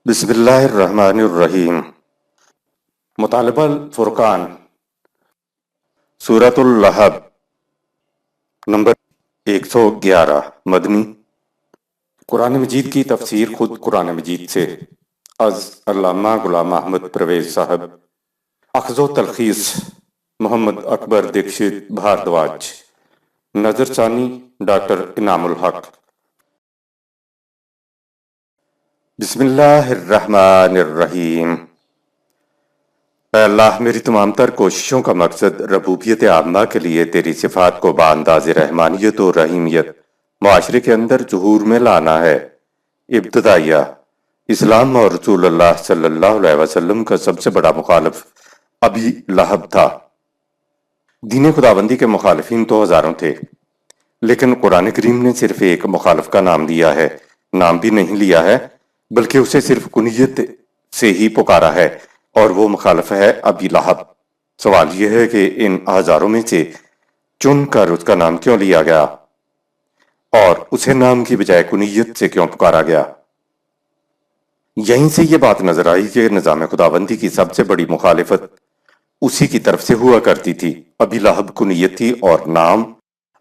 بسم اللہ الرحمن الرحیم۔ مطالبہ الفرقان، سورۃ اللہب، نمبر 111 مدنی۔ قرآن مجید کی تفسیر خود قرآن مجید سے، از علامہ غلام احمد پرویز صاحب، اخذ و تلخیص محمد اکبر دکشت بھاردواج، نظر ثانی ڈاکٹر انعام الحق۔ بسم اللہ الرحمن الرحیم۔ اے اللہ، میری تمام تر کوششوں کا مقصد ربوبیت عامہ کے لیے تیری صفات کو بانداز رحمانیت و رحیمیت معاشرے کے اندر ظہور میں لانا ہے۔ ابتدائیہ، اسلام اور رسول اللہ صلی اللہ علیہ وسلم کا سب سے بڑا مخالف ابی لہب تھا۔ دین خداوندی کے مخالفین تو ہزاروں تھے، لیکن قرآن کریم نے صرف ایک مخالف کا نام لیا ہے، نام بھی نہیں لیا ہے بلکہ اسے صرف کنیت سے ہی پکارا ہے، اور وہ مخالف ہے ابی لہب۔ سوال یہ ہے کہ ان ہزاروں میں سے چن کر اس کا نام کیوں لیا گیا اور اسے نام کی بجائے کنیت سے کیوں پکارا گیا؟ یہیں سے یہ بات نظر آئی کہ نظام خداوندی کی سب سے بڑی مخالفت اسی کی طرف سے ہوا کرتی تھی۔ ابی لہب کنیت تھی اور نام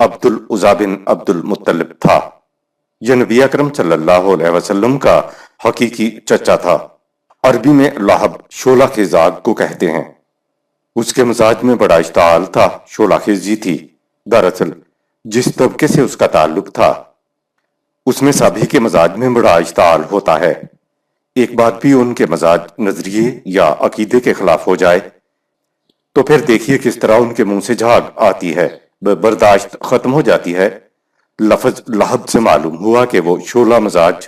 عبد العزیٰ بن عبد المطلب تھا۔ یہ نبی اکرم صلی اللہ علیہ وسلم کا حقیقی چچا تھا۔ عربی میں لہب شعلہ خیزاگ کو کہتے ہیں۔ اس کے مزاج میں بڑا اشتعال تھا، شعلہ خیزی تھی۔ دراصل جس طبقے سے اس کا تعلق تھا اس میں سبھی کے مزاج میں بڑا اشتعال ہوتا ہے۔ ایک بات بھی ان کے مزاج، نظریے یا عقیدے کے خلاف ہو جائے تو پھر دیکھیے کس طرح ان کے منہ سے جھاگ آتی ہے، برداشت ختم ہو جاتی ہے۔ لفظ لہب سے معلوم ہوا کہ وہ شعلہ مزاج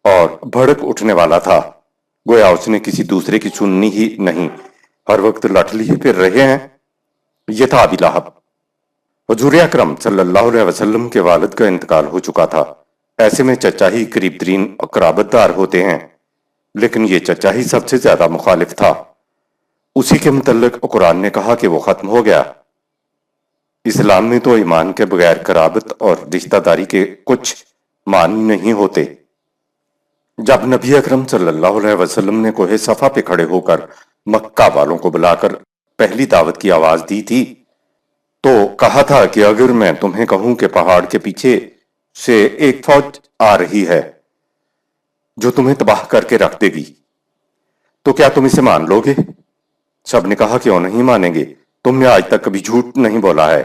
اور بھڑک اٹھنے والا تھا، گویا اس نے کسی دوسرے کی سننی ہی نہیں، ہر وقت لٹ لیے پھر رہے ہیں۔ یہ تھا ابی لہب۔ حضور اکرم صلی اللہ علیہ وسلم کے والد کا انتقال ہو چکا تھا، ایسے میں چچا ہی قریب ترین قرابت دار ہوتے ہیں، لیکن یہ چچا ہی سب سے زیادہ مخالف تھا۔ اسی کے متعلق قرآن نے کہا کہ وہ ختم ہو گیا۔ اسلام میں تو ایمان کے بغیر قرابت اور رشتہ داری کے کچھ معنی نہیں ہوتے۔ جب نبی اکرم صلی اللہ علیہ وسلم نے کوہ صفا پہ کھڑے ہو کر مکہ والوں کو بلا کر پہلی دعوت کی آواز دی تھی تو کہا تھا کہ اگر میں تمہیں کہوں کہ پہاڑ کے پیچھے سے ایک فوج آ رہی ہے جو تمہیں تباہ کر کے رکھ دے گی تو کیا تم اسے مان لو گے؟ سب نے کہا کیوں نہیں مانیں گے، تم نے آج تک کبھی جھوٹ نہیں بولا ہے،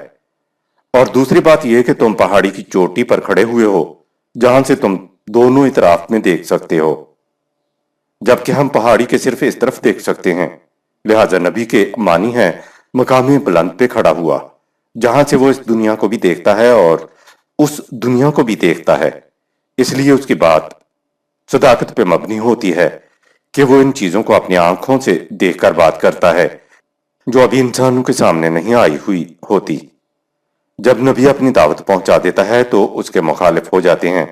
اور دوسری بات یہ کہ تم پہاڑی کی چوٹی پر کھڑے ہوئے ہو جہاں سے تم دونوں اطراف میں دیکھ سکتے ہو، جبکہ ہم پہاڑی کے صرف اس طرف دیکھ سکتے ہیں۔ لہٰذا نبی کے معنی ہے مقام بلند پہ کھڑا ہوا جہاں سے وہ اس دنیا کو بھی دیکھتا ہے اور اس دنیا کو بھی دیکھتا ہے۔ اس لیے اس کی بات صداقت پہ مبنی ہوتی ہے کہ وہ ان چیزوں کو اپنی آنکھوں سے دیکھ کر بات کرتا ہے جو ابھی انسانوں کے سامنے نہیں آئی ہوئی ہوتی۔ جب نبی اپنی دعوت پہنچا دیتا ہے تو اس کے مخالف ہو جاتے ہیں،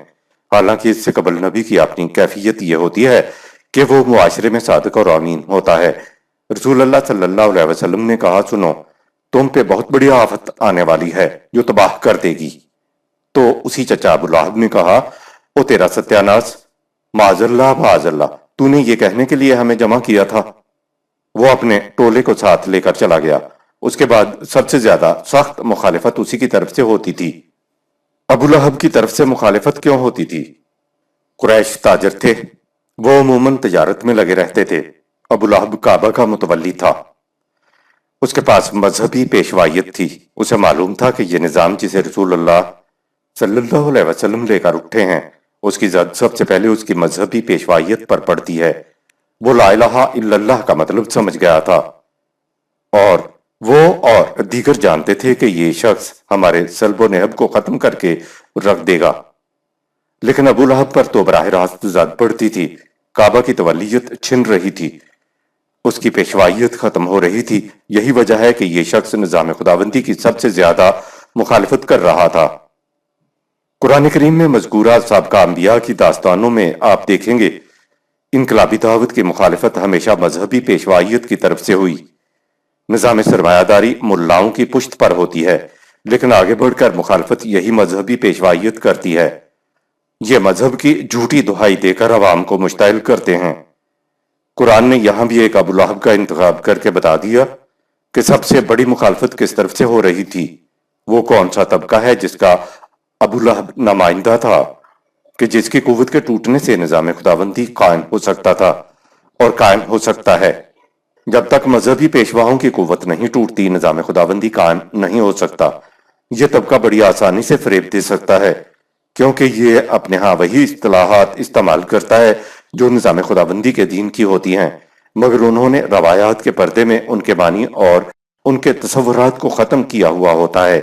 حالانکہ اس سے قبل نبی کی اپنی کیفیت یہ ہوتی ہے کہ وہ معاشرے میں صادق اور امین ہوتا ہے۔ رسول اللہ صلی اللہ علیہ وسلم نے کہا، سنو، تم پہ بہت بڑی آفت آنے والی ہے جو تباہ کر دے گی۔ تو اسی چچا ابو لہب نے کہا، او تیرا ستیاناس، معاذ اللہ معاذ اللہ، تو نے یہ کہنے کے لیے ہمیں جمع کیا تھا؟ وہ اپنے ٹولے کو ساتھ لے کر چلا گیا۔ اس کے بعد سب سے زیادہ سخت مخالفت اسی کی طرف سے ہوتی تھی۔ ابو لہب کی طرف سے مخالفت کیوں ہوتی تھی؟ قریش تاجر تھے، وہ عموماً تجارت میں لگے رہتے تھے۔ ابو لہب کعبہ کا متولی تھا، اس کے پاس مذہبی پیشوائیت تھی۔ اسے معلوم تھا کہ یہ نظام جسے رسول اللہ صلی اللہ علیہ وسلم لے کر اٹھے ہیں، اس کی زد سب سے پہلے اس کی مذہبی پیشوائیت پر پڑتی ہے۔ وہ لا الہ الا اللہ کا مطلب سمجھ گیا تھا، اور وہ اور دیگر جانتے تھے کہ یہ شخص ہمارے سلب و نہب کو ختم کر کے رکھ دے گا، لیکن ابو لہب پر تو براہ راست زد پڑتی تھی۔ کعبہ کی تولیت چھن رہی تھی، اس کی پیشوائیت ختم ہو رہی تھی۔ یہی وجہ ہے کہ یہ شخص نظام خداوندی کی سب سے زیادہ مخالفت کر رہا تھا۔ قرآن کریم میں مذکورہ سابقہ انبیاء کی داستانوں میں آپ دیکھیں گے انقلابی دعوت کی مخالفت ہمیشہ مذہبی پیشوائیت کی طرف سے ہوئی۔ نظام سرمایہ داری ملاؤں کی پشت پر ہوتی ہے، لیکن آگے بڑھ کر مخالفت یہی مذہبی پیشوائیت کرتی ہے۔ یہ مذہب کی جھوٹی دہائی دے کر عوام کو مشتعل کرتے ہیں۔ قرآن نے یہاں بھی ایک ابو لہب کا انتخاب کر کے بتا دیا کہ سب سے بڑی مخالفت کس طرف سے ہو رہی تھی۔ وہ کون سا طبقہ ہے جس کا ابو لہب نمائندہ تھا کہ جس کی قوت کے ٹوٹنے سے نظام خداوندی قائم ہو سکتا تھا اور قائم ہو سکتا ہے۔ جب تک مذہبی پیشواؤں کی قوت نہیں ٹوٹتی، نظام خداوندی قائم نہیں ہو سکتا۔ یہ طبقہ بڑی آسانی سے فریب دے سکتا ہے کیونکہ یہ اپنے ہاں وہی اصطلاحات استعمال کرتا ہے جو نظام خداوندی کے دین کی ہوتی ہیں، مگر انہوں نے روایات کے پردے میں ان کے معنی اور ان کے تصورات کو ختم کیا ہوا ہوتا ہے۔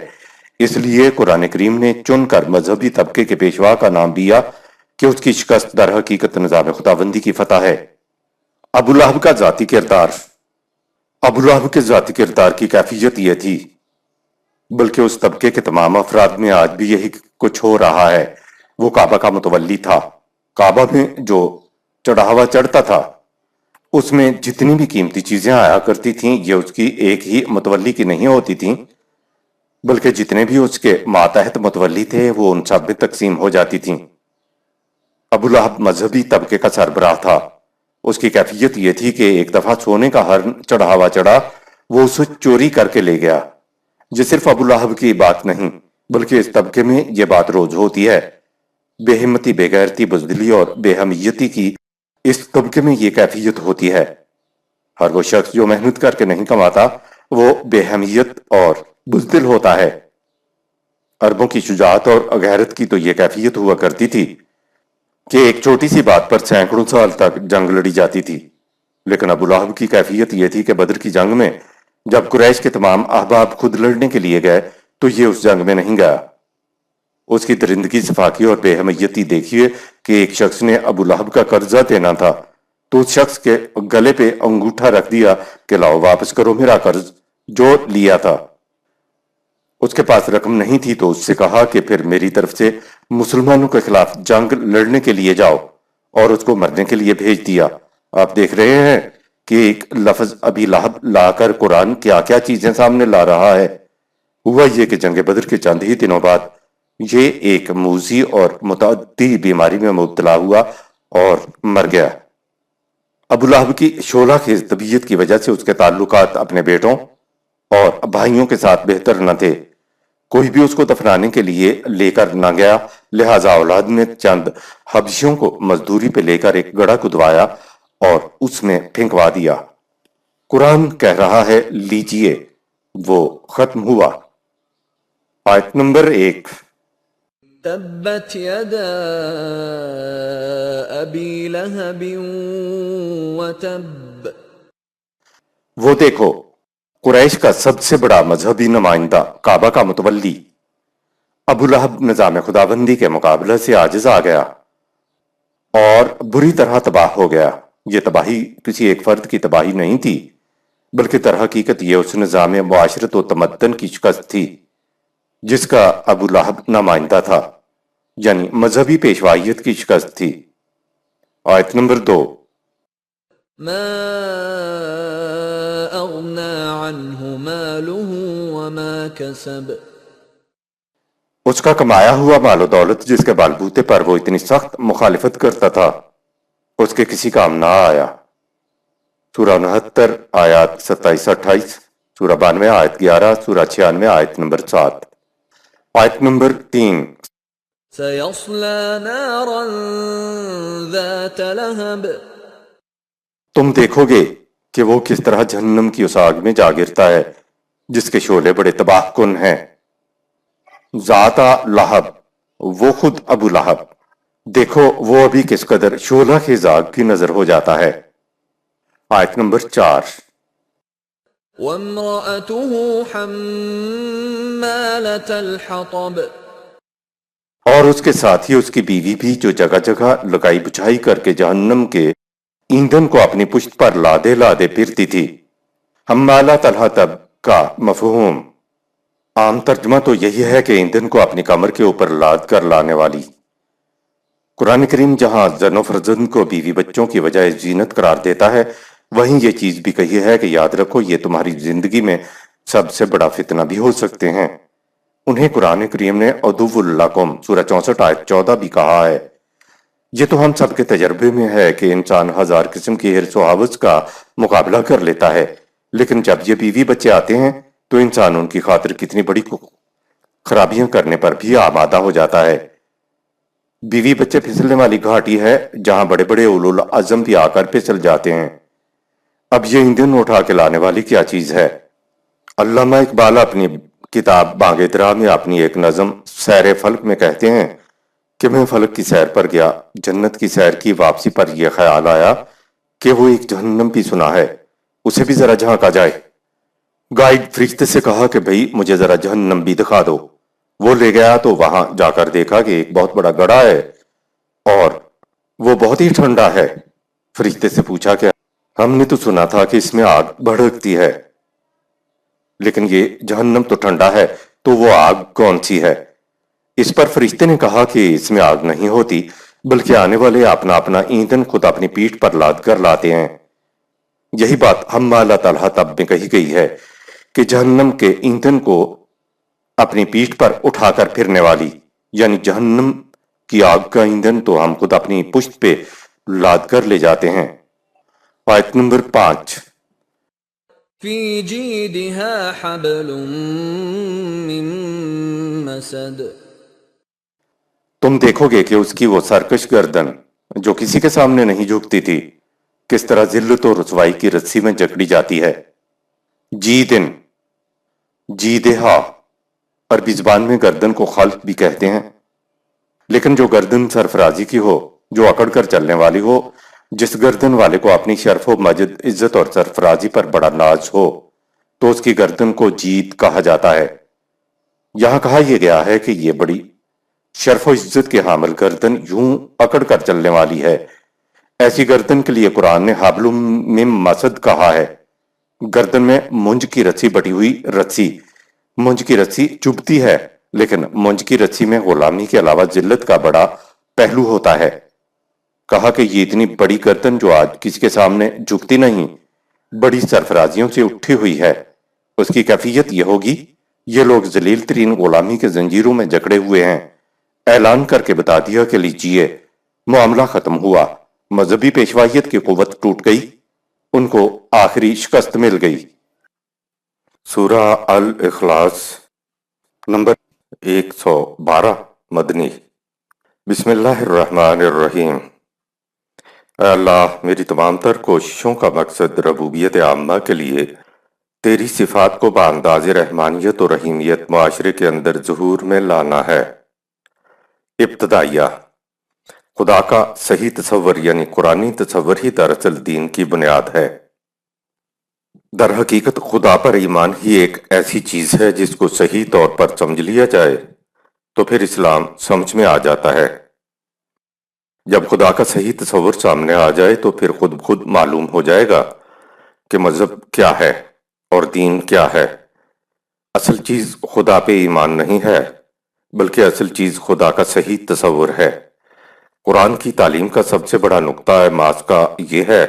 اس لیے قرآن کریم نے چن کر مذہبی طبقے کے پیشوا کا نام دیا کہ اس کی شکست در حقیقت نظام خداوندی کی فتح ہے۔ ابو لہب کا ذاتی کردار۔ ابو لہب کے ذاتی کردار کی کیفیت یہ تھی، بلکہ اس طبقے کے تمام افراد میں آج بھی یہی کچھ ہو رہا ہے۔ وہ کعبہ کا متولی تھا۔ کعبہ میں جو چڑھاوا چڑھتا تھا اس میں جتنی بھی قیمتی چیزیں آیا کرتی تھیں یہ اس کی ایک ہی متولی کی نہیں ہوتی تھیں، بلکہ جتنے بھی اس کے ماتحت متولی تھے وہ ان سب میں تقسیم ہو جاتی تھیں۔ ابو لہب مذہبی طبقے کا سربراہ تھا۔ اس کی کیفیت یہ تھی کہ ایک دفعہ سونے کا ہر چڑھاوا چڑھا، وہ اسے چوری کر کے لے گیا۔ یہ صرف ابو لہب کی بات نہیں بلکہ اس طبقے میں یہ بات روز ہوتی ہے۔ بے ہمتی، بے غیرتی، بزدلی اور بے حمیتی کی اس طبقے میں یہ کیفیت ہوتی ہے۔ ہر وہ شخص جو محنت کر کے نہیں کماتا وہ بے حمیت اور بزدل ہوتا ہے۔ عربوں کی شجاعت اور غیرت کی تو یہ کیفیت ہوا کرتی تھی کہ ایک چھوٹی سی بات پر سینکڑوں سال تک جنگ لڑی جاتی تھی، لیکن ابو لہب کی کیفیت یہ تھی کہ بدر کی جنگ میں جب قریش کے تمام احباب خود لڑنے کے لیے گئے تو یہ اس جنگ میں نہیں گیا۔ اس کی درندگی، صفاقی اور بے حمیتی دیکھیے کہ ایک شخص نے ابو لہب کا قرضہ دینا تھا تو اس شخص کے گلے پہ انگوٹھا رکھ دیا کہ لاؤ واپس کرو میرا قرض جو لیا تھا۔ اس کے پاس رقم نہیں تھی تو اس سے کہا کہ پھر میری طرف سے مسلمانوں کے خلاف جنگ لڑنے کے لیے جاؤ، اور اس کو مرنے کے لیے بھیج دیا۔ آپ دیکھ رہے ہیں کہ ایک لفظ ابی لہب لا کر قرآن کیا کیا چیزیں سامنے لا رہا ہے۔ ہوا یہ کہ جنگ بدر کے چند ہی دنوں بعد یہ ایک موذی اور متعدی بیماری میں مبتلا ہوا اور مر گیا۔ ابو لہب کی شعلہ خیز طبیعت کی وجہ سے اس کے تعلقات اپنے بیٹوں اور بھائیوں کے ساتھ بہتر نہ تھے۔ کوئی بھی اس کو دفنانے کے لیے لے کر نہ گیا، لہٰذا اولاد نے چند حبشیوں کو مزدوری پہ لے کر ایک گڑھا کھدوایا اور اس میں پھینکوا دیا۔ قرآن کہہ رہا ہے لیجئے، وہ ختم ہوا۔ آیت نمبر 1۔ تبت یدا ابی لہب وتب۔ وہ دیکھو، قریش کا سب سے بڑا مذہبی نمائندہ، کعبہ کا متولی ابو لہب نظام خداوندی کے مقابلے سے عاجز آ گیا اور بری طرح تباہ ہو گیا۔ یہ تباہی کسی ایک فرد کی تباہی نہیں تھی، بلکہ در حقیقت یہ اس نظام معاشرت و تمدن کی شکست تھی جس کا ابو لہب نمائندہ تھا، یعنی مذہبی پیشوائیت کی شکست تھی۔ آیت نمبر 2۔ ما اغنى عنه ماله وما كسب۔ اس کا کمایا ہوا مال و دولت جس کے بالبوتے پر وہ اتنی سخت مخالفت کرتا تھا اس کے کسی کام نہ آیا۔ سورہ 69 آیات 27-28، سورہ 92 آیت 11، سورہ 96 آیت نمبر 7۔ آیت نمبر 3۔ سيصلى نارا ذات لهب۔ تم دیکھو گے کہ وہ کس طرح جہنم کی اس آگ میں جا گرتا ہے جس کے شعلے بڑے تباہ کن ہیں۔ ذات لہب، وہ خود ابو لہب، دیکھو وہ ابھی کس قدر شعلہ خیز آگ کی نظر ہو جاتا ہے۔ آیت نمبر 4۔ وامرأته حمالة الحطب۔ اور اس کے ساتھ ہی اس کی بیوی بھی جو جگہ جگہ لگائی بچھائی کر کے جہنم کے ایندھن کو اپنی پشت پر لادے لادے پھرتی تھی۔ حمالۃ الحطب کا مفہوم عام ترجمہ تو یہی ہے کہ ایندھن کو اپنی کمر کے اوپر لاد کر لانے والی۔ قرآن کریم جہاں زن و فرزند کو بیوی بچوں کی وجہ زینت قرار دیتا ہے، وہیں یہ چیز بھی کہی ہے کہ یاد رکھو یہ تمہاری زندگی میں سب سے بڑا فتنہ بھی ہو سکتے ہیں۔ انہیں قرآن کریم نے عدو لکم سورہ 64 آیت 14 بھی کہا ہے۔ یہ تو ہم سب کے تجربے میں ہے کہ انسان ہزار قسم کی حرص و حوث کا مقابلہ کر لیتا ہے، لیکن جب یہ بیوی بچے آتے ہیں تو انسان ان کی خاطر کتنی بڑی خرابیاں کرنے پر بھی آمادہ ہو جاتا ہے۔ بیوی بچے پھسلنے والی گھاٹی ہے جہاں بڑے بڑے اولو العزم بھی آ کر پھسل جاتے ہیں۔ اب یہ ایندھن اٹھا کے لانے والی کیا چیز ہے؟ علامہ اقبال اپنی کتاب بانگ درا میں اپنی ایک نظم سیر فلک میں کہتے ہیں کہ میں فلک کی سیر پر گیا، جنت کی سیر کی واپسی پر یہ خیال آیا کہ وہ ایک جہنم بھی سنا ہے، اسے بھی ذرا جھانکا جائے۔ گائیڈ فرشتے سے کہا کہ بھئی مجھے ذرا جہنم بھی دکھا دو۔ وہ لے گیا تو وہاں جا کر دیکھا کہ ایک بہت بڑا گڑھا ہے اور وہ بہت ہی ٹھنڈا ہے۔ فرشتے سے پوچھا کہ ہم نے تو سنا تھا کہ اس میں آگ بھڑکتی ہے، لیکن یہ جہنم تو ٹھنڈا ہے، تو وہ آگ کون سی ہے؟ اس پر فرشتے نے کہا کہ اس میں آگ نہیں ہوتی، بلکہ آنے والے اپنا اپنا ایندھن خود اپنی پیٹھ پر لاد کر لاتے ہیں۔ یہی بات حمالہ الحطب میں کہی گئی ہے کہ جہنم کے ایندھن کو اپنی پیٹھ پر اٹھا کر پھرنے والی، یعنی جہنم کی آگ کا ایندھن تو ہم خود اپنی پشت پہ لاد کر لے جاتے ہیں۔ آیت نمبر 5۔ في جيدها حبل من مسد تم دیکھو گے کہ اس کی وہ سرکش گردن جو کسی کے سامنے نہیں جھکتی تھی، کس طرح ذلت و رسوائی کی رسی میں جکڑی جاتی ہے۔ جیدن، جیدہا، عربی زبان میں گردن کو خلق بھی کہتے ہیں، لیکن جو گردن سرفرازی کی ہو، جو اکڑ کر چلنے والی ہو، جس گردن والے کو اپنی شرف و مجد، عزت اور سرفرازی پر بڑا ناز ہو، تو اس کی گردن کو جید کہا جاتا ہے۔ یہاں کہا یہ گیا ہے کہ یہ بڑی شرف و عزت کے حامل گردن یوں اکڑ کر چلنے والی ہے۔ ایسی گردن کے لیے قرآن نے حبل من مسد کہا ہے۔ گردن میں مونج کی رسی بٹی ہوئی رسی، مونج کی رسی چبھتی ہے، لیکن مونج کی رسی میں غلامی کے علاوہ ذلت کا بڑا پہلو ہوتا ہے۔ کہا کہ یہ اتنی بڑی گردن جو آج کسی کے سامنے جھکتی نہیں، بڑی سرفرازیوں سے اٹھی ہوئی ہے، اس کی کیفیت یہ ہوگی، یہ لوگ ذلیل ترین غلامی کے زنجیروں میں جکڑے ہوئے ہیں۔ اعلان کر کے بتا دیا کہ لیجئے، معاملہ ختم ہوا، مذہبی پیشوائیت کی قوت ٹوٹ گئی، ان کو آخری شکست مل گئی۔ سورہ الاخلاص نمبر 112 مدنی۔ بسم اللہ الرحمن الرحیم۔ اے اللہ، میری تمام تر کوششوں کا مقصد ربوبیت عامہ کے لیے تیری صفات کو بانداز رحمانیت و رحیمیت معاشرے کے اندر ظہور میں لانا ہے۔ ابتدائیہ۔ خدا کا صحیح تصور یعنی قرآنی تصور ہی دراصل دین کی بنیاد ہے۔ در حقیقت خدا پر ایمان ہی ایک ایسی چیز ہے جس کو صحیح طور پر سمجھ لیا جائے تو پھر اسلام سمجھ میں آ جاتا ہے۔ جب خدا کا صحیح تصور سامنے آ جائے تو پھر خود معلوم ہو جائے گا کہ مذہب کیا ہے اور دین کیا ہے۔ اصل چیز خدا پہ ایمان نہیں ہے، بلکہ اصل چیز خدا کا صحیح تصور ہے۔ قرآن کی تعلیم کا سب سے بڑا نقطہ ماس کا یہ ہے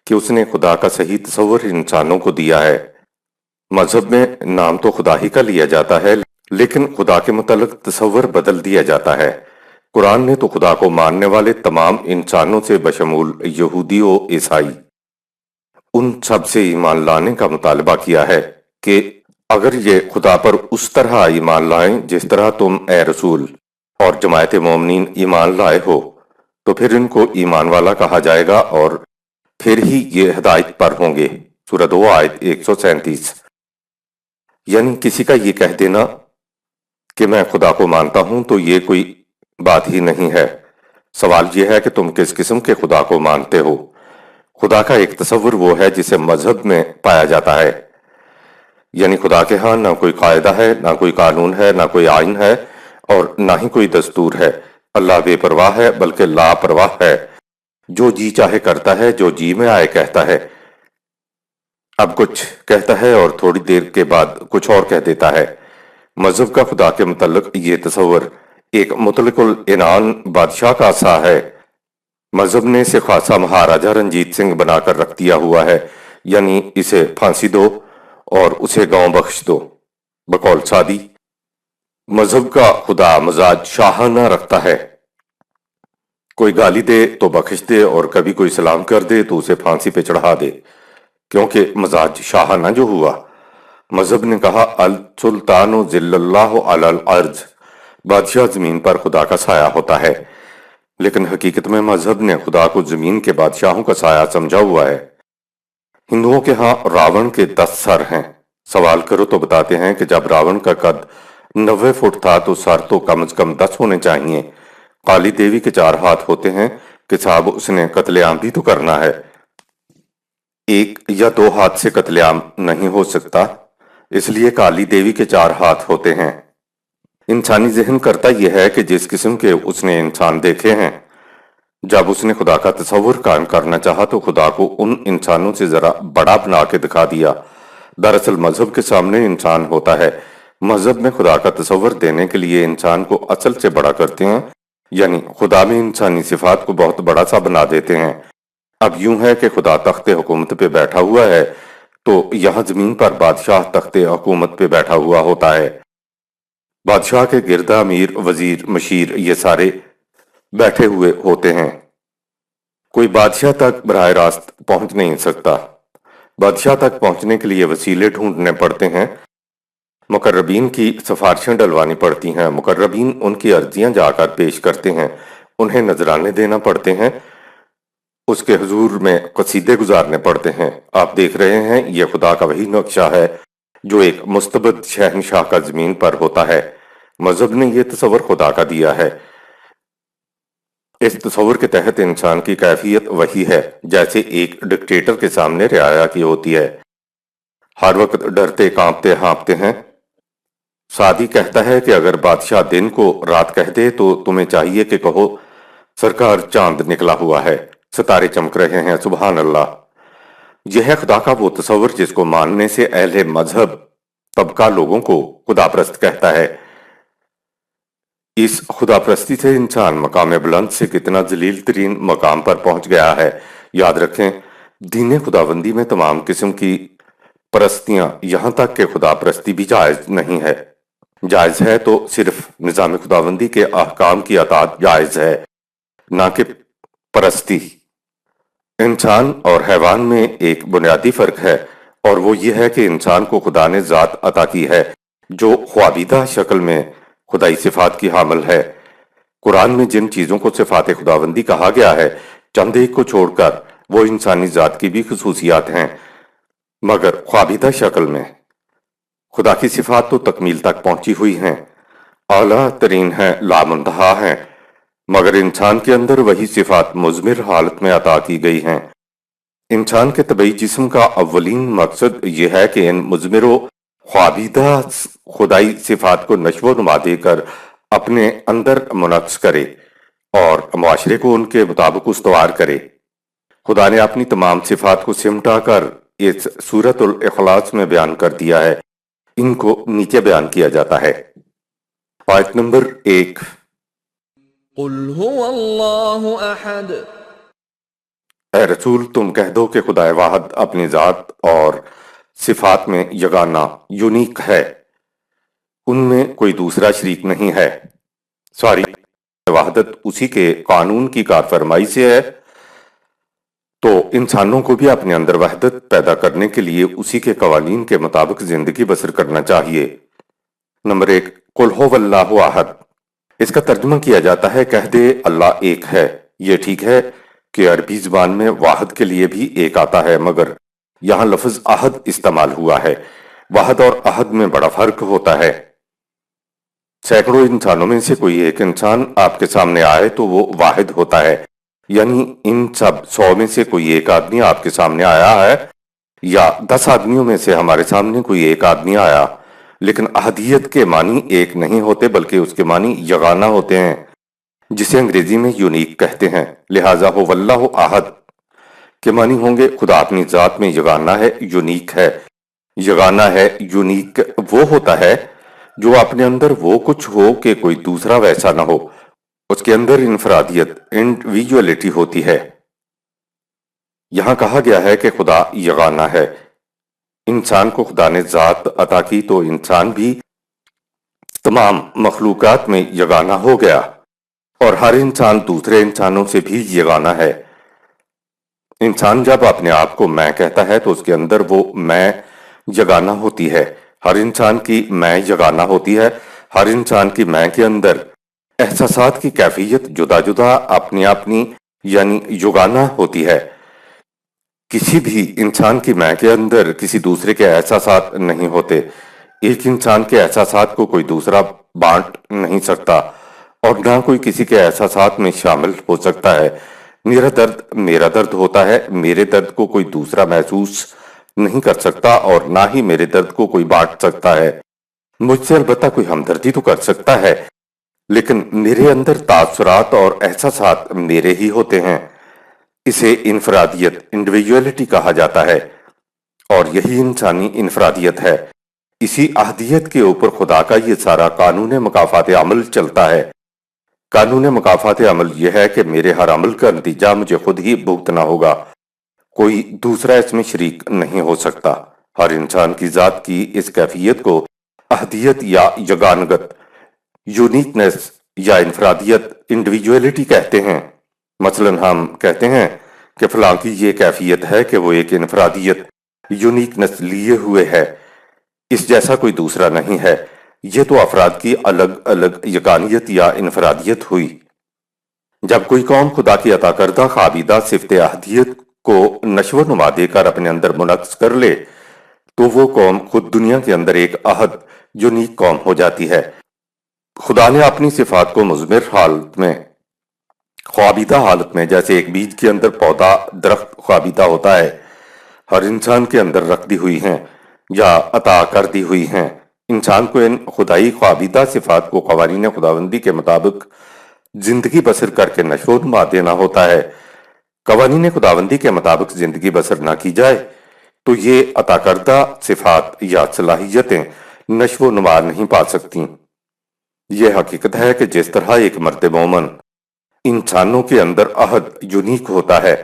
کہ اس نے خدا کا صحیح تصور انسانوں کو دیا ہے۔ مذہب میں نام تو خدا ہی کا لیا جاتا ہے، لیکن خدا کے متعلق تصور بدل دیا جاتا ہے۔ قرآن نے تو خدا کو ماننے والے تمام انسانوں سے بشمول یہودی و عیسائی، ان سب سے ایمان لانے کا مطالبہ کیا ہے کہ اگر یہ خدا پر اس طرح ایمان لائیں جس طرح تم اے رسول اور جماعت مومنین ایمان لائے ہو، تو پھر ان کو ایمان والا کہا جائے گا اور پھر ہی یہ ہدایت پر ہوں گے۔ سورہ 2 آیت 137۔ یعنی کسی کا یہ کہہ دینا کہ میں خدا کو مانتا ہوں تو یہ کوئی بات ہی نہیں ہے۔ سوال یہ ہے کہ تم کس قسم کے خدا کو مانتے ہو۔ خدا کا ایک تصور وہ ہے جسے مذہب میں پایا جاتا ہے، یعنی خدا کے ہاں نہ کوئی قاعدہ ہے، نہ کوئی قانون ہے، نہ کوئی آئین ہے اور نہ ہی کوئی دستور ہے۔ اللہ بے پرواہ ہے بلکہ لاپرواہ ہے، جو جی چاہے کرتا ہے، جو جی میں آئے کہتا ہے۔ اب کچھ کہتا ہے اور تھوڑی دیر کے بعد کچھ اور کہہ دیتا ہے۔ مذہب کا خدا کے متعلق یہ تصور ایک مطلق العنان بادشاہ کا سا ہے۔ مذہب نے اسے خاصا مہاراجہ رنجیت سنگھ بنا کر رکھ دیا ہوا ہے، یعنی اسے پھانسی دو اور اسے گاؤں بخش دو۔ بقول سعدی، مذہب کا خدا مزاج شاہانہ رکھتا ہے، کوئی گالی دے تو بخش دے اور کبھی کوئی سلام کر دے تو اسے پھانسی پہ چڑھا دے، کیونکہ مزاج شاہانہ جو ہوا۔ مذہب نے کہا السلطان ذل اللہ علی الارض، بادشاہ زمین پر خدا کا سایہ ہوتا ہے، لیکن حقیقت میں مذہب نے خدا کو زمین کے بادشاہوں کا سایہ سمجھا ہوا ہے۔ ہندوؤں کے ہاں راون کے 10 سر ہیں، سوال کرو تو بتاتے ہیں کہ جب راون کا قد 90 فٹ تھا تو سر تو کم از کم 10 ہونے چاہیے۔ کالی دیوی کے 4 ہاتھ ہوتے ہیں کہ صاحب اس نے قتل عام بھی تو کرنا ہے، 1 یا 2 ہاتھ سے قتل عام نہیں ہو سکتا، اس لیے کالی دیوی کے 4 ہاتھ ہوتے ہیں۔ انسانی ذہن کرتا یہ ہے کہ جس قسم کے اس نے انسان دیکھے ہیں، جب اس نے خدا کا تصور قائم کرنا چاہا تو خدا کو ان انسانوں سے ذرا بڑا بنا کے دکھا دیا۔ دراصل مذہب کے سامنے انسان ہوتا ہے، مذہب میں خدا کا تصور دینے کے لیے انسان کو اصل سے بڑا کرتے ہیں، یعنی خدا میں انسانی صفات کو بہت بڑا سا بنا دیتے ہیں۔ اب یوں ہے کہ خدا تخت حکومت پہ بیٹھا ہوا ہے تو یہاں زمین پر بادشاہ تخت حکومت پہ بیٹھا ہوا ہوتا ہے۔ بادشاہ کے گرد امیر، وزیر، مشیر یہ سارے بیٹھے ہوئے ہوتے ہیں۔ کوئی بادشاہ تک براہ راست پہنچ نہیں سکتا، بادشاہ تک پہنچنے کے لیے وسیلے ڈھونڈنے پڑتے ہیں، مقربین کی سفارشیں ڈلوانی پڑتی ہیں، مقربین ان کی عرضیاں جا کر پیش کرتے ہیں، انہیں نذرانے دینا پڑتے ہیں، اس کے حضور میں قصیدے گزارنے پڑتے ہیں۔ آپ دیکھ رہے ہیں یہ خدا کا وہی نقشہ ہے جو ایک مستبد شہنشاہ کا زمین پر ہوتا ہے۔ مذہب نے یہ تصور خدا کا دیا ہے، اس تصور کے تحت انسان کی کیفیت وہی ہے جیسے ایک ڈکٹیٹر کے سامنے رعایا کی ہوتی ہے، ہر وقت ڈرتے کانپتے ہانپتے ہیں۔ سعدی کہتا ہے کہ اگر بادشاہ دن کو رات کہہ دے تو تمہیں چاہیے کہ کہو سرکار چاند نکلا ہوا ہے، ستارے چمک رہے ہیں، سبحان اللہ۔ یہ ہے خدا کا وہ تصور جس کو ماننے سے اہل مذہب طبقہ لوگوں کو خدا پرست کہتا ہے۔ اس خدا پرستی سے انسان مقام بلند سے کتنا ذلیل ترین مقام پر پہنچ گیا ہے۔ یاد رکھیں دین خداوندی میں تمام قسم کی پرستیاں، یہاں تک کہ خدا پرستی بھی جائز نہیں ہے۔ جائز ہے تو صرف نظام خداوندی کے احکام کی اطاعت جائز ہے، نہ کہ پرستی۔ انسان اور حیوان میں ایک بنیادی فرق ہے اور وہ یہ ہے کہ انسان کو خدا نے ذات عطا کی ہے جو خوابیدہ شکل میں خدائی صفات کی حامل ہے۔ قرآن میں جن چیزوں کو صفات خداوندی کہا گیا ہے چند ایک کو چھوڑ کر وہ انسانی ذات کی بھی خصوصیات ہیں، مگر خوابیدہ شکل میں۔ خدا کی صفات تو تکمیل تک پہنچی ہوئی ہیں، اعلیٰ ترین ہیں، لامنتہا ہیں، مگر انسان کے اندر وہی صفات مضمر حالت میں عطا کی گئی ہیں۔ انسان کے طبعی جسم کا اولین مقصد یہ ہے کہ ان مضمر و خوابیدہ خدائی صفات کو نشو و نما دے کر اپنے اندر منعکس کرے اور معاشرے کو ان کے مطابق استوار کرے۔ خدا نے اپنی تمام صفات کو سمٹا کر اس سورۃ الاخلاص میں بیان کر دیا ہے، ان کو نیچے بیان کیا جاتا ہے۔ آیت نمبر 1۔ قل هو اللہ احد، اے رسول تم کہہ دو کہ خدا واحد اپنی ذات اور صفات میں یگانہ، یونیک ہے، ان میں کوئی دوسرا شریک نہیں ہے۔ ساری وحدت اسی کے قانون کی کار فرمائی سے ہے، تو انسانوں کو بھی اپنے اندر وحدت پیدا کرنے کے لیے اسی کے قوانین کے مطابق زندگی بسر کرنا چاہیے۔ نمبر 1، قل هو اللہ احد، اس کا ترجمہ کیا جاتا ہے کہہ دے اللہ ایک ہے۔ یہ ٹھیک ہے کہ عربی زبان میں واحد کے لیے بھی ایک آتا ہے، مگر یہاں لفظ احد استعمال ہوا ہے۔ واحد اور احد میں بڑا فرق ہوتا ہے۔ سینکڑوں انسانوں میں سے کوئی ایک انسان آپ کے سامنے آئے تو وہ واحد ہوتا ہے، یعنی ان سب 100 میں سے کوئی ایک آدمی آپ کے سامنے آیا ہے، یا 10 آدمیوں میں سے ہمارے سامنے کوئی ایک آدمی آیا، لیکن احدیت کے معنی ایک نہیں ہوتے بلکہ اس کے معنی یگانہ ہوتے ہیں، جسے انگریزی میں یونیک کہتے ہیں۔ لہٰذا هو اللہ احد کے معنی ہوں گے خدا اپنی ذات میں یگانہ ہے، یونیک ہے۔ یگانہ ہے، یونیک وہ ہوتا ہے جو اپنے اندر وہ کچھ ہو کہ کوئی دوسرا ویسا نہ ہو، اس کے اندر انفرادیت، انڈیویجولیٹی ہوتی ہے۔ یہاں کہا گیا ہے کہ خدا یگانہ ہے۔ انسان کو خدا نے ذات عطا کی تو انسان بھی تمام مخلوقات میں یگانہ ہو گیا، اور ہر انسان دوسرے انسانوں سے بھی یگانہ ہے۔ انسان جب اپنے آپ کو میں کہتا ہے تو اس کے اندر وہ میں یگانہ ہوتی ہے۔ ہر انسان کی میں یگانہ ہوتی ہے۔ ہر انسان کی میں کے اندر احساسات کی کیفیت جدا جدا اپنی اپنی یعنی یگانہ ہوتی ہے۔ کسی بھی انسان کی میں کے اندر کسی دوسرے کے احساسات نہیں ہوتے۔ ایک انسان کے احساسات کو کوئی دوسرا بانٹ نہیں سکتا اور نہ کوئی کسی کے احساسات میں شامل ہو سکتا ہے۔ میرا درد میرا درد ہوتا ہے، میرے درد کو کوئی دوسرا محسوس نہیں کر سکتا اور نہ ہی میرے درد کو کوئی بانٹ سکتا ہے۔ مجھ سے البتہ کوئی ہمدردی تو کر سکتا ہے، لیکن میرے اندر تاثرات اور احساسات میرے ہی ہوتے ہیں۔ اسے انفرادیت انڈیویجولیٹی کہا جاتا ہے اور یہی انسانی انفرادیت ہے۔ اسی احدیت کے اوپر خدا کا یہ سارا قانون مکافات عمل چلتا ہے۔ قانون مکافات عمل یہ ہے کہ میرے ہر عمل کا نتیجہ مجھے خود ہی بھگتنا ہوگا، کوئی دوسرا اس میں شریک نہیں ہو سکتا۔ ہر انسان کی ذات کی اس کیفیت کو احدیت یا یگانگت، یونیکنس یا انفرادیت انڈیویجولیٹی کہتے ہیں۔ مثلا ہم کہتے ہیں کہ فلاں کی یہ کیفیت ہے کہ وہ ایک انفرادیت یونیکنس لیے ہوئے ہے، اس جیسا کوئی دوسرا نہیں ہے۔ یہ تو افراد کی الگ الگ یگانیت یا انفرادیت ہوئی۔ جب کوئی قوم خدا کی عطا کردہ خوابیدہ صفت احدیت کو نشو و نما دے کر اپنے اندر منعکس کر لے تو وہ قوم خود دنیا کے اندر ایک احد یونیک قوم ہو جاتی ہے۔ خدا نے اپنی صفات کو مضمر حالت میں، خوابیدہ حالت میں، جیسے ایک بیج کے اندر پودا درخت خوابیدہ ہوتا ہے، ہر انسان کے اندر رکھ دی ہوئی ہیں یا عطا کر دی ہوئی ہیں۔ انسان کو ان خدائی خوابیدہ صفات کو قوانین خداوندی کے مطابق زندگی بسر کر کے نشو و نما دینا ہوتا ہے۔ قوانین خداوندی کے مطابق زندگی بسر نہ کی جائے تو یہ عطا کردہ صفات یا صلاحیتیں نشو و نما نہیں پا سکتی۔ یہ حقیقت ہے کہ جس طرح ایک مرد مومن انسانوں کے اندر عہد یونیک ہوتا ہے،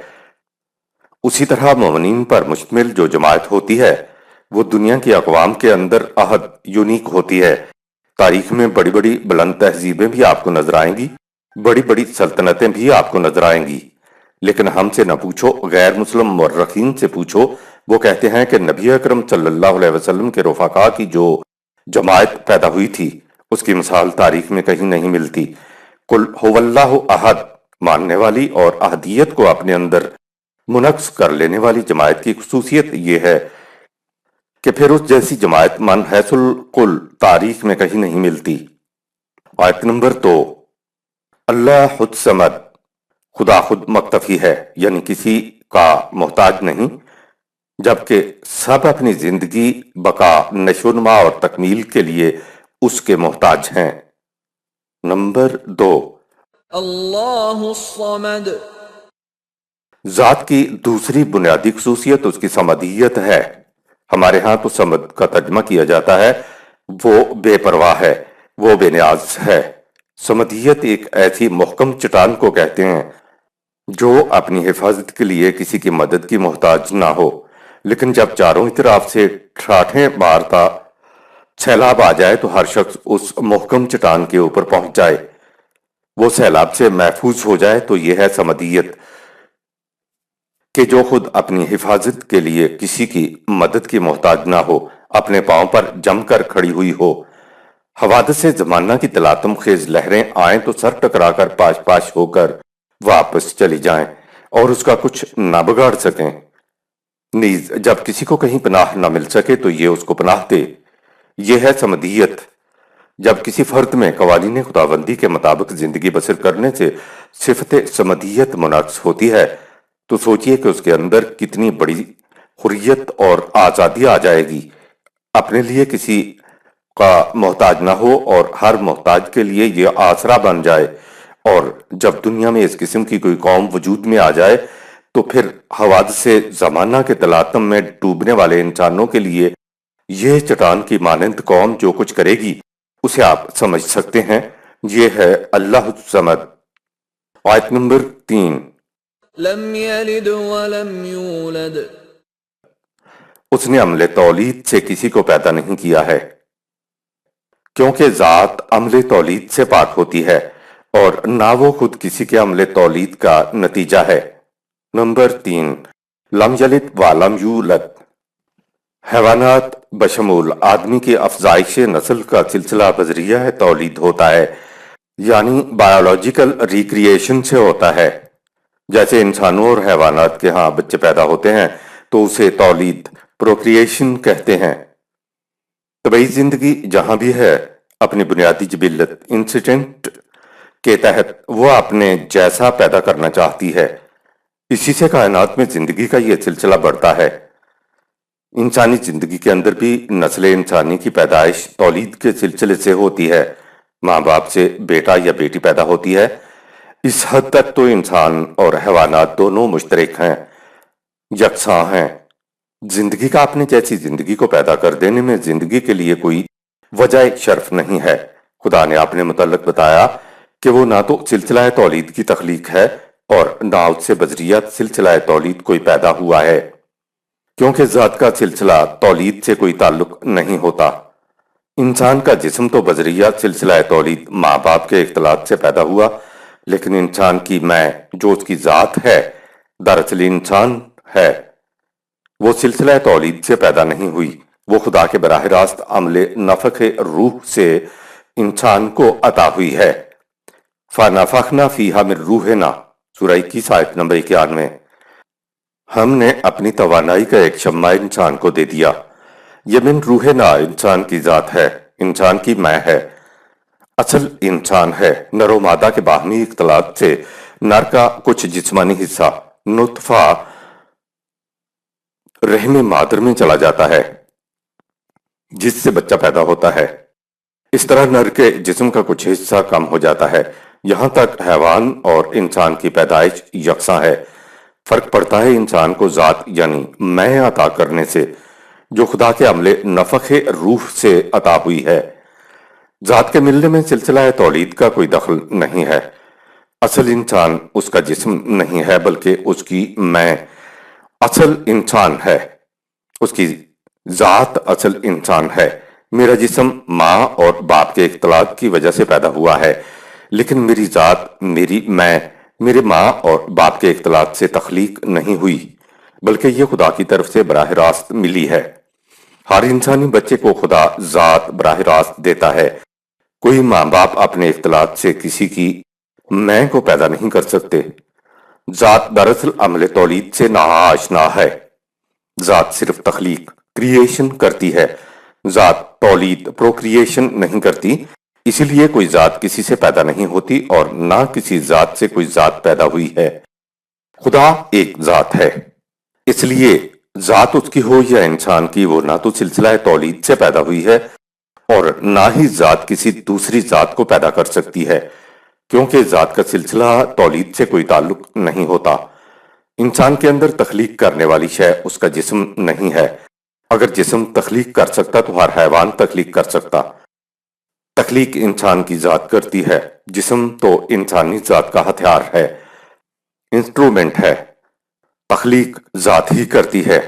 اسی طرح مومنین پر مشتمل جو جماعت ہوتی ہے وہ دنیا کی اقوام کے اندر عہد یونیک ہوتی ہے۔ تاریخ میں بڑی بڑی بلند تہذیبیں بھی آپ کو نظر آئیں گی، بڑی بڑی سلطنتیں بھی آپ کو نظر آئیں گی، لیکن ہم سے نہ پوچھو، غیر مسلم مورخین سے پوچھو، وہ کہتے ہیں کہ نبی اکرم صلی اللہ علیہ وسلم کے رفقا کی جو جماعت پیدا ہوئی تھی اس کی مثال تاریخ میں کہیں نہیں ملتی۔ قل هو اللہ احد ماننے والی اور احدیت کو اپنے اندر منعکس کر لینے والی جماعت کی خصوصیت یہ ہے کہ پھر اس جیسی جماعت من حیث القل تاریخ میں کہیں نہیں ملتی۔ آیت نمبر 2، اللہ خود سمد، خدا خود مکتفی ہے، یعنی کسی کا محتاج نہیں، جبکہ سب اپنی زندگی، بقا، نشو و نما اور تکمیل کے لیے اس کے محتاج ہیں۔ نمبر 2، اللہ الصمد، ذات کی دوسری بنیادی خصوصیت اس کی صمدیت ہے۔ ہمارے ہاں تو صمد کا ترجمہ کیا جاتا ہے وہ بے پرواہ ہے، وہ بے نیاز ہے۔ صمدیت ایک ایسی محکم چٹان کو کہتے ہیں جو اپنی حفاظت کے لیے کسی کی مدد کی محتاج نہ ہو، لیکن جب چاروں اطراف سے ٹھاٹھیں مارتا سیلاب آ جائے تو ہر شخص اس محکم چٹان کے اوپر پہنچ جائے، وہ سیلاب سے محفوظ ہو جائے، تو یہ ہے صمدیت کہ جو خود اپنی حفاظت کے لیے کسی کی مدد کی محتاج نہ ہو، اپنے پاؤں پر جم کر کھڑی ہوئی ہو۔ حوادث زمانہ کی تلاطم خیز لہریں آئیں تو سر ٹکرا کر پاش پاش ہو کر واپس چلی جائیں اور اس کا کچھ نہ بگاڑ سکیں۔ نیز جب کسی کو کہیں پناہ نہ مل سکے تو یہ اس کو پناہ دے، یہ ہے صمدیت۔ جب کسی فرد میں قوانین خداوندی کے مطابق زندگی بسر کرنے سے صفت صمدیت منعکس ہوتی ہے تو سوچئے کہ اس کے اندر کتنی بڑی حریت اور آزادی آ جائے گی، اپنے لیے کسی کا محتاج نہ ہو اور ہر محتاج کے لیے یہ آسرا بن جائے۔ اور جب دنیا میں اس قسم کی کوئی قوم وجود میں آ جائے تو پھر حوادث زمانہ کے تلاطم میں ڈوبنے والے انسانوں کے لیے یہ چٹان کی مانند قوم جو کچھ کرے گی اسے آپ سمجھ سکتے ہیں۔ یہ ہے اللہ الصمد۔ آیت نمبر 3، لم یلد ولم یولد، اس نے عمل تولید سے کسی کو پیدا نہیں کیا ہے، کیونکہ ذات عمل تولید سے پاک ہوتی ہے اور نہ وہ خود کسی کے عمل تولید کا نتیجہ ہے۔ نمبر 3، لم یلد ولم یولد۔ حیوانات بشمول آدمی کی افزائش نسل کا سلسلہ بذریعہ تولید ہوتا ہے، یعنی بایولوجیکل ریکریشن سے ہوتا ہے۔ جیسے انسانوں اور حیوانات کے ہاں بچے پیدا ہوتے ہیں تو اسے تولید، پروکریشن کہتے ہیں۔ طبعی زندگی جہاں بھی ہے، اپنی بنیادی جبلت انسٹنکٹ کے تحت وہ اپنے جیسا پیدا کرنا چاہتی ہے۔ اسی سے کائنات میں زندگی کا یہ سلسلہ بڑھتا ہے۔ انسانی زندگی کے اندر بھی نسل انسانی کی پیدائش تولید کے سلسلے سے ہوتی ہے۔ ماں باپ سے بیٹا یا بیٹی پیدا ہوتی ہے۔ اس حد تک تو انسان اور حیوانات دونوں مشترک ہیں، یکساں ہیں۔ زندگی کا اپنے جیسی زندگی کو پیدا کر دینے میں زندگی کے لیے کوئی وجہ شرف نہیں ہے۔ خدا نے اپنے متعلق بتایا کہ وہ نہ تو سلسلہ تولید کی تخلیق ہے اور نہ اس سے بذریعہ سلسلہ تولید کوئی پیدا ہوا ہے، کیونکہ ذات کا سلسلہ تولید سے کوئی تعلق نہیں ہوتا۔ انسان کا جسم تو بذریعہ سلسلہ تولید ماں باپ کے اختلاط سے پیدا ہوا، لیکن انسان کی میں جو اس کی ذات ہے، دراصل انسان ہے، وہ سلسلہ تولید سے پیدا نہیں ہوئی، وہ خدا کے براہ راست عمل نفخ روح سے انسان کو عطا ہوئی ہے۔ فَنَفَخْنَا فِيهَا مِن رُوحِنَا، سورہ 21 آیت نمبر 91۔ ہم نے اپنی توانائی کا ایک شمع انسان کو دے دیا۔ یہ من روحنا انسان کی ذات ہے، انسان کی میں ہے، اصل انسان ہے۔ نر و مادہ کے باہمی اختلاط سے نر کا کچھ جسمانی حصہ نطفہ رحم مادر میں چلا جاتا ہے، جس سے بچہ پیدا ہوتا ہے۔ اس طرح نر کے جسم کا کچھ حصہ کم ہو جاتا ہے۔ یہاں تک حیوان اور انسان کی پیدائش یکساں ہے۔ فرق پڑتا ہے انسان کو ذات یعنی میں عطا کرنے سے، جو خدا کے عمل نفخ روح سے عطا ہوئی ہے۔ ذات کے ملنے میں سلسلہ تولید کا کوئی دخل نہیں ہے۔ اصل انسان اس کا جسم نہیں ہے، بلکہ اس کی میں اصل انسان ہے، اس کی ذات اصل انسان ہے۔ میرا جسم ماں اور باپ کے اختلاط کی وجہ سے پیدا ہوا ہے، لیکن میری ذات، میری میں، میرے ماں اور باپ کے اختلاط سے تخلیق نہیں ہوئی، بلکہ یہ خدا کی طرف سے براہ راست ملی ہے۔ ہر انسانی بچے کو خدا ذات براہ راست دیتا ہے۔ کوئی ماں باپ اپنے اختلاط سے کسی کی میں کو پیدا نہیں کر سکتے۔ ذات دراصل عمل تولید سے ناآشنا ہے۔ ذات صرف تخلیق، کریشن کرتی ہے، ذات تولید، پروکریشن نہیں کرتی۔ اسی لیے کوئی ذات کسی سے پیدا نہیں ہوتی اور نہ کسی ذات سے کوئی ذات پیدا ہوئی ہے۔ خدا ایک ذات ہے، اس لیے ذات اس کی ہو یا انسان کی، وہ نہ تو سلسلہ تولید سے پیدا ہوئی ہے اور نہ ہی ذات کسی دوسری ذات کو پیدا کر سکتی ہے، کیونکہ ذات کا سلسلہ تولید سے کوئی تعلق نہیں ہوتا۔ انسان کے اندر تخلیق کرنے والی شے اس کا جسم نہیں ہے۔ اگر جسم تخلیق کر سکتا تو ہر حیوان تخلیق کر سکتا۔ تخلیق انسان کی ذات کرتی ہے، جسم تو انسانی ذات کا ہتھیار ہے، انسٹرومنٹ ہے۔ تخلیق ذات ہی کرتی ہے۔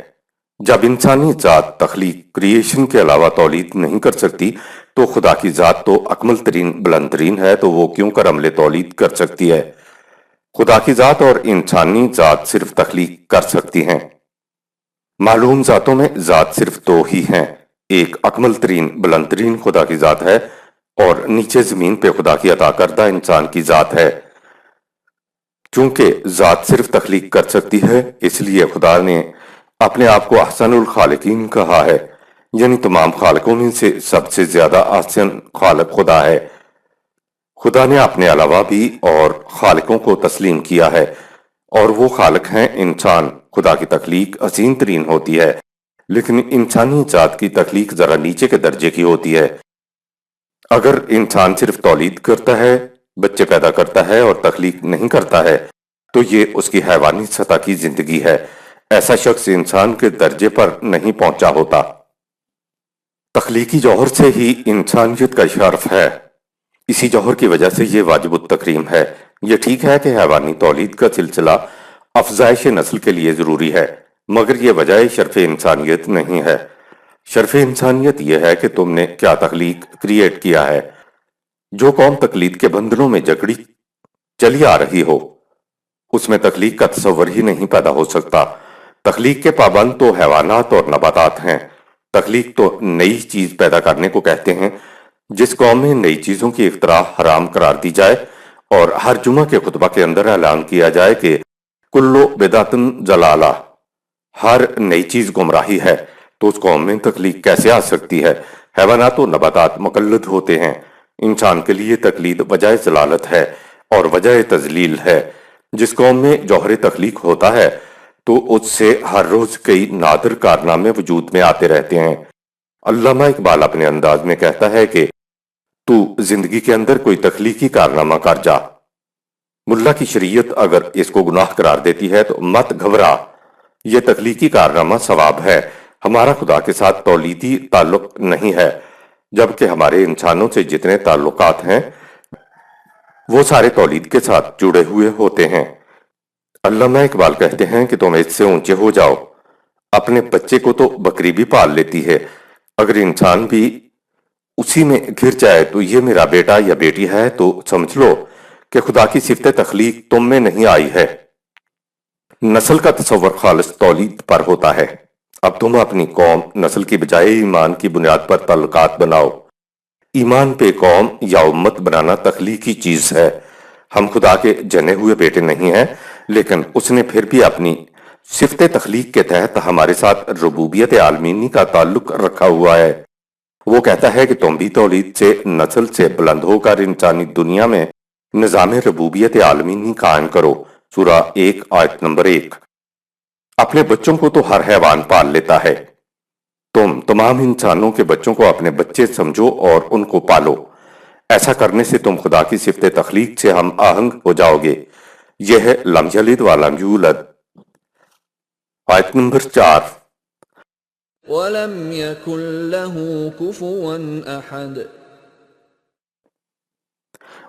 جب انسانی ذات تخلیق، کریشن کے علاوہ تولید نہیں کر سکتی، تو خدا کی ذات تو اکمل ترین، بلند ترین ہے، تو وہ کیوں کر عمل تولید کر سکتی ہے؟ خدا کی ذات اور انسانی ذات صرف تخلیق کر سکتی ہیں۔ معلوم ذاتوں میں ذات صرف دو ہی ہیں، ایک اکمل ترین، بلند ترین خدا کی ذات ہے اور نیچے زمین پہ خدا کی عطا کردہ انسان کی ذات ہے۔ چونکہ ذات صرف تخلیق کر سکتی ہے، اس لیے خدا نے اپنے آپ کو احسن الخالقین کہا ہے، یعنی تمام خالقوں میں سے سب سے زیادہ احسن خالق خدا ہے۔ خدا نے اپنے علاوہ بھی اور خالقوں کو تسلیم کیا ہے، اور وہ خالق ہیں انسان۔ خدا کی تخلیق حسین ترین ہوتی ہے، لیکن انسانی ذات کی تخلیق ذرا نیچے کے درجے کی ہوتی ہے۔ اگر انسان صرف تولید کرتا ہے، بچے پیدا کرتا ہے اور تخلیق نہیں کرتا ہے، تو یہ اس کی حیوانی سطح کی زندگی ہے۔ ایسا شخص انسان کے درجے پر نہیں پہنچا ہوتا۔ تخلیقی جوہر سے ہی انسانیت کا شرف ہے، اسی جوہر کی وجہ سے یہ واجب التکریم ہے۔ یہ ٹھیک ہے کہ حیوانی تولید کا سلسلہ افزائش نسل کے لیے ضروری ہے، مگر یہ وجہ شرف انسانیت نہیں ہے۔ شرف انسانیت یہ ہے کہ تم نے کیا تخلیق، کریٹ کیا ہے۔ جو قوم تقلید کے بندھنوں میں جکڑی چلی آ رہی ہو، اس میں تخلیق کا تصور ہی نہیں پیدا ہو سکتا۔ تخلیق کے پابند تو حیوانات اور نباتات ہیں۔ تخلیق تو نئی چیز پیدا کرنے کو کہتے ہیں۔ جس قوم میں نئی چیزوں کی اختراع حرام قرار دی جائے اور ہر جمعہ کے خطبہ کے اندر اعلان کیا جائے کہ کلو بدعتن ضلالہ، ہر نئی چیز گمراہی ہے، تو اس قوم میں تخلیق کیسے آ سکتی ہے؟ حیوانات و نباتات مقلد ہوتے ہیں۔ انسان کے لیے تقلید وجہ ضلالت ہے اور وجہ تضلیل ہے۔ جس قوم میں جوہر تخلیق ہوتا ہے تو اس سے ہر روز کئی نادر کارنامے وجود میں آتے رہتے ہیں۔ علامہ اقبال اپنے انداز میں کہتا ہے کہ تو زندگی کے اندر کوئی تخلیقی کارنامہ کر جا، ملا کی شریعت اگر اس کو گناہ قرار دیتی ہے تو مت گھبرا، یہ تخلیقی کارنامہ ثواب ہے۔ ہمارا خدا کے ساتھ تولیدی تعلق نہیں ہے، جبکہ ہمارے انسانوں سے جتنے تعلقات ہیں وہ سارے تولید کے ساتھ جڑے ہوئے ہوتے ہیں۔ علامہ اقبال کہتے ہیں کہ تم اس سے اونچے ہو جاؤ۔ اپنے بچے کو تو بکری بھی پال لیتی ہے، اگر انسان بھی اسی میں گر جائے تو یہ میرا بیٹا یا بیٹی ہے تو سمجھ لو کہ خدا کی صفت تخلیق تم میں نہیں آئی ہے۔ نسل کا تصور خالص تولید پر ہوتا ہے۔ اب تم اپنی قوم نسل کی بجائے ایمان کی بنیاد پر تعلقات بناؤ۔ ایمان پہ قوم یا امت بنانا تخلیقی چیز ہے۔ ہم خدا کے جنے ہوئے بیٹے نہیں ہیں، لیکن اس نے پھر بھی اپنی صفت تخلیق کے تحت ہمارے ساتھ ربوبیت عالمینی کا تعلق رکھا ہوا ہے۔ وہ کہتا ہے کہ تم بھی تولید سے، نسل سے بلند ہو کر انسانی دنیا میں نظام ربوبیت عالمینی قائم کرو۔ سورہ 1 آیت نمبر 1۔ اپنے بچوں کو تو ہر حیوان پال لیتا ہے، تم تمام انسانوں کے بچوں کو اپنے بچے سمجھو اور ان کو پالو۔ ایسا کرنے سے تم خدا کی صفت تخلیق سے ہم آہنگ ہو جاؤ گے۔ یہ ہے لم یلد ولم یولد۔ آیت نمبر 4۔ وَلَمْ يَكُنْ لَهُ كُفُوًا أَحَدٌ۔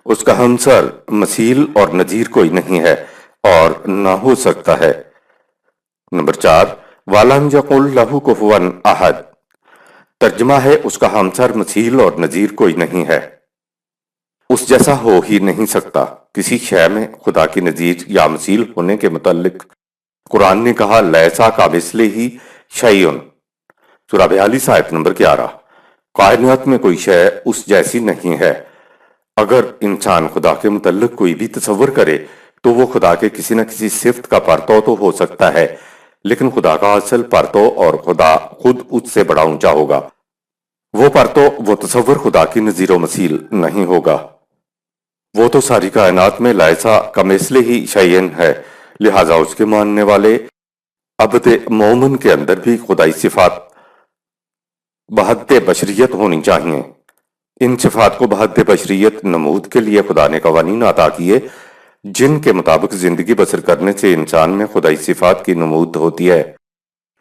اس کا ہمسر، مثیل اور نظیر کوئی نہیں ہے اور نہ ہو سکتا ہے۔ نمبر 4، وَلَمْ يَقُلْ لَهُ كُفُوًا أَحَدٌ۔ ترجمہ ہے اس کا ہمسر، مثیل اور نظیر کوئی نہیں ہے، اس جیسا ہو ہی نہیں سکتا۔ کسی شے میں خدا کی نظیر یا مثیل ہونے کے متعلق قرآن نے کہا لیسا کمثلہ شیء، سورہ 42 آیت نمبر 11۔ کائنات میں کوئی شے اس جیسی نہیں ہے۔ اگر انسان خدا کے متعلق کوئی بھی تصور کرے تو وہ خدا کے کسی نہ کسی صفت کا پرتو تو ہو سکتا ہے، لیکن خدا کا اصل پرتو اور خدا خود اس سے بڑا اونچا ہوگا۔ وہ پرتو، وہ تصور خدا کی نظیر و مثیل نہیں ہوگا۔ وہ تو ساری کائنات میں لیسا کمثلہ شیء ہے، لہٰذا اس کے ماننے والے عبد مومن کے اندر بھی خدائی صفات بحد بشریت ہونی چاہیے۔ ان صفات کو بحد بشریت نمود کے لیے خدا نے قوانین عطا کیے جن کے مطابق زندگی بسر کرنے سے انسان میں خدائی صفات کی نمود ہوتی ہے۔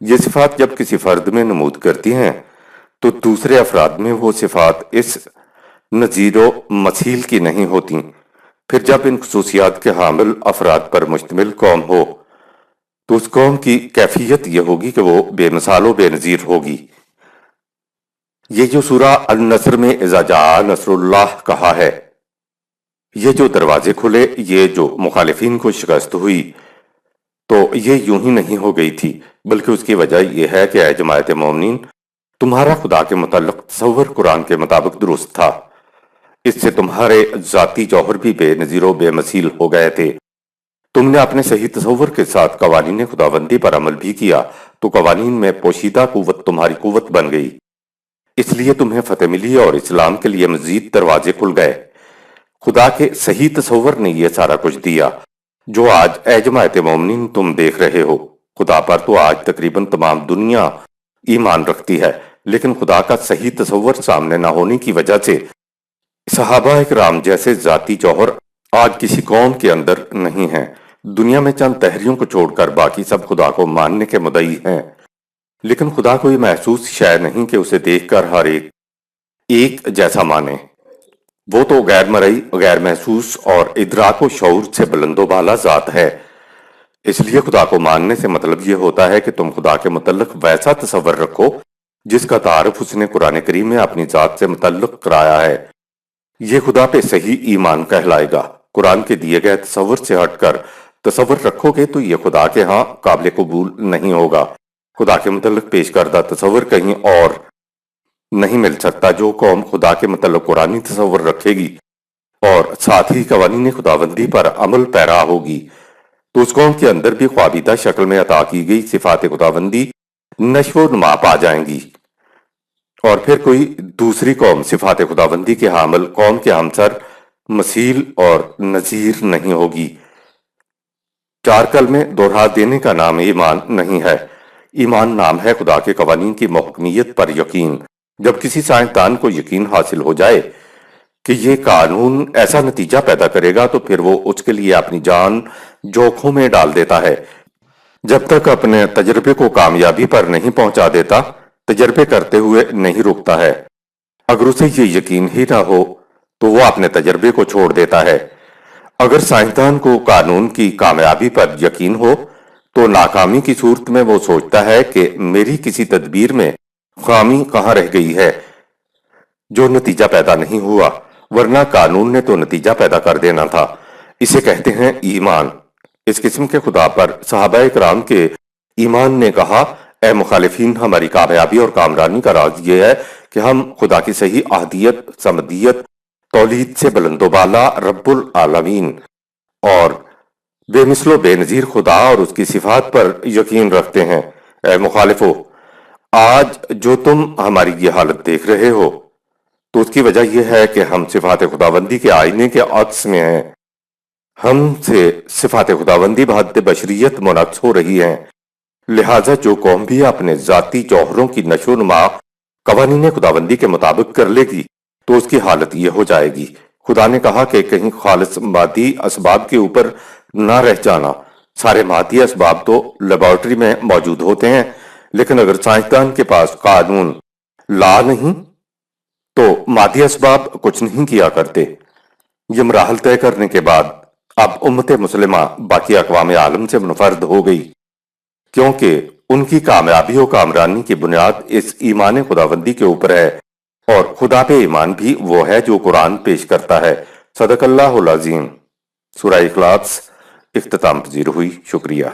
یہ صفات جب کسی فرد میں نمود کرتی ہیں تو دوسرے افراد میں وہ صفات اس نظیر و مثیل کی نہیں ہوتی۔ پھر جب ان خصوصیات کے حامل افراد پر مشتمل قوم ہو تو اس قوم کی کیفیت یہ ہوگی کہ وہ بے مثال و بے نظیر ہوگی۔ یہ جو سورہ النصر میں اذا جاء نصر اللہ کہا ہے، یہ جو دروازے کھلے، یہ جو مخالفین کو شکست ہوئی، تو یہ یوں ہی نہیں ہو گئی تھی، بلکہ اس کی وجہ یہ ہے کہ اے جماعت مومنین، تمہارا خدا کے متعلق تصور قرآن کے مطابق درست تھا۔ اس سے تمہارے ذاتی جوہر بھی بے نظیر و بے مثیل ہو گئے تھے۔ تم نے اپنے صحیح تصور کے ساتھ قوانین خداوندی پر عمل بھی کیا تو قوانین میں پوشیدہ قوت تمہاری قوت بن گئی، اس لیے تمہیں فتح ملی اور اسلام کے لیے مزید دروازے کھل گئے۔ خدا کے صحیح تصور نے یہ سارا کچھ دیا جو آج اے جماعت مومنین تم دیکھ رہے ہو۔ خدا پر تو آج تقریباً تمام دنیا ایمان رکھتی ہے، لیکن خدا کا صحیح تصور سامنے نہ ہونے کی وجہ سے صحابہ اکرام جیسے ذاتی جوہر آج کسی قوم کے اندر نہیں ہیں۔ دنیا میں چند تحریوں کو چھوڑ کر باقی سب خدا کو ماننے کے مدعی ہیں، لیکن خدا کوئی محسوس شے نہیں کہ اسے دیکھ کر ہر ایک جیسا مانے۔ وہ تو غیر مرئی، غیر محسوس اور ادراک و شعور سے بلند و بالا ذات ہے۔ اس لیے خدا کو ماننے سے مطلب یہ ہوتا ہے کہ تم خدا کے متعلق ویسا تصور رکھو جس کا تعارف اس نے قرآن کریم میں اپنی ذات سے متعلق کرایا ہے۔ یہ خدا پہ صحیح ایمان کہلائے گا۔ قرآن کے دیے گئے تصور سے ہٹ کر تصور رکھو گے تو یہ خدا کے ہاں قابل قبول نہیں ہوگا۔ خدا کے متعلق پیش کردہ تصور کہیں اور نہیں مل سکتا۔ جو قوم خدا کے متعلق قرآنی تصور رکھے گی اور ساتھ ہی قوانین خداوندی پر عمل پیرا ہوگی تو اس قوم کے اندر بھی خوابیدہ شکل میں عطا کی گئی صفات خداوندی نشو و نما پا جائیں گی، اور پھر کوئی دوسری قوم صفات خداوندی کے حامل قوم کے ہمسر مثیل اور نظیر نہیں ہوگی۔ چار کلمے دوہرا دینے کا نام ایمان نہیں ہے۔ ایمان نام ہے خدا کے قوانین کی محکمیت پر یقین۔ جب کسی سائنسدان کو یقین حاصل ہو جائے کہ یہ قانون ایسا نتیجہ پیدا کرے گا تو پھر وہ اس کے لیے اپنی جان جوکھوں میں ڈال دیتا ہے۔ جب تک اپنے تجربے کو کامیابی پر نہیں پہنچا دیتا، تجربے کرتے ہوئے نہیں رکتا ہے۔ اگر اسے یہ یقین ہی نہ ہو تو وہ اپنے تجربے کو چھوڑ دیتا ہے۔ اگر سائنسدان کو قانون کی کامیابی پر یقین ہو تو ناکامی کی صورت میں وہ سوچتا ہے کہ میری کسی تدبیر میں خامی کہاں رہ گئی ہے جو نتیجہ پیدا نہیں ہوا، ورنہ قانون نے تو نتیجہ پیدا کر دینا تھا۔ اسے کہتے ہیں ایمان۔ اس قسم کے خدا پر صحابہ کرام کے ایمان نے کہا، اے مخالفین، ہماری کامیابی اور کامرانی کا راز یہ ہے کہ ہم خدا کی صحیح احدیت، صمدیت، تولید سے بلند و بالا رب العالمین اور بے مثل و بے نظیر خدا اور اس کی صفات پر یقین رکھتے ہیں۔ اے مخالفو، آج جو تم ہماری یہ حالت دیکھ رہے ہو تو اس کی وجہ یہ ہے کہ ہم صفات خداوندی کے آئینے کے عکس میں ہیں۔ ہم سے صفات خداوندی بحد بشریت منعکس ہو رہی ہیں، لہٰذا جو قوم بھی اپنے ذاتی جوہروں کی نشو و نما قوانین خداوندی کے مطابق کر لے گی تو اس کی حالت یہ ہو جائے گی۔ خدا نے کہا کہ کہیں خالص مادی اسباب کے اوپر نہ رہ جانا۔ سارے مادی اسباب تو لیبارٹری میں موجود ہوتے ہیں، لیکن اگر سائنسدان کے پاس قانون لا نہیں تو مادی اسباب کچھ نہیں کیا کرتے۔ یہ مراحل طے کرنے کے بعد اب امت مسلمہ باقی اقوام عالم سے منفرد ہو گئی، کیونکہ ان کی کامیابی و کامرانی کی بنیاد اس ایمان خداوندی کے اوپر ہے، اور خدا پہ ایمان بھی وہ ہے جو قرآن پیش کرتا ہے۔ صدق اللہ العظیم۔ سورہ اخلاص اختتام پذیر ہوئی۔ شکریہ۔